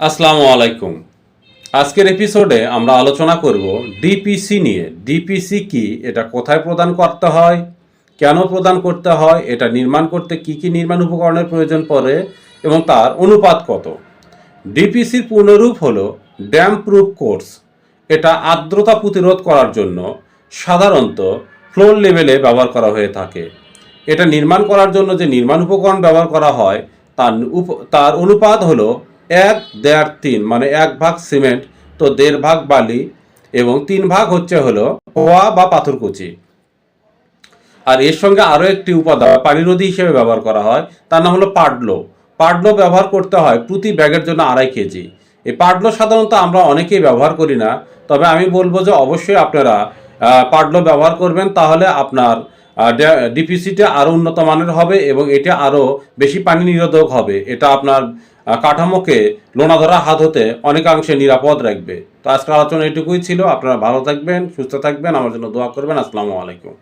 আসসালামু আলাইকুম। আজকের এপিসোডে আমরা আলোচনা করব ডিপিসি নিয়ে। ডিপিসি কি, এটা কোথায় প্রদান করতে হয়, কেন প্রদান করতে হয়, এটা নির্মাণ করতে কি কি নির্মাণ উপকরণের প্রয়োজন পড়ে এবং তার অনুপাত কত। ডিপিসির পূর্ণরূপ হলো ড্যাম প্রুফ কোর্স। এটা আর্দ্রতা প্রতিরোধ করার জন্য সাধারণত ফ্লোর লেভেলে ব্যবহার করা হয়ে থাকে। এটা নির্মাণ করার জন্য যে নির্মাণ উপকরণ ব্যবহার করা হয় তার অনুপাত হলো 1/3 মানে 1 ভাগ সিমেন্ট, তো 1.5 ভাগ বালি এবং 3 ভাগ হচ্ছে হলো পোয়া বা পাথরকুচি। আর এর সঙ্গে আরও একটি উপাদান পানিরোধী হিসেবে ব্যবহার করা হয়, তার নাম হলো পাডলো। পাডলো ব্যবহার করতে হয় প্রতি ব্যাগের জন্য 2.5 কেজি। এই পাডলো সাধারণত আমরা অনেকেই ব্যবহার করি না, তবে আমি বলবো যে অবশ্যই আপনারা পাডলো ব্যবহার করবেন, তাহলে আপনার ডিপিসিটা আরও উন্নত মানের হবে এবং এটা আরও বেশি পানি নিরোধক হবে। এটা আপনার কাঠামোকে লোনা ধরা হাত হতে অনেকাংশে নিরাপদ রাখবে। তো আজকের আলোচনা এটুকুই ছিল। আপনারা ভালো থাকবেন, সুস্থ থাকবেন, আমার জন্য দোয়া করবেন। আসসালামু আলাইকুম।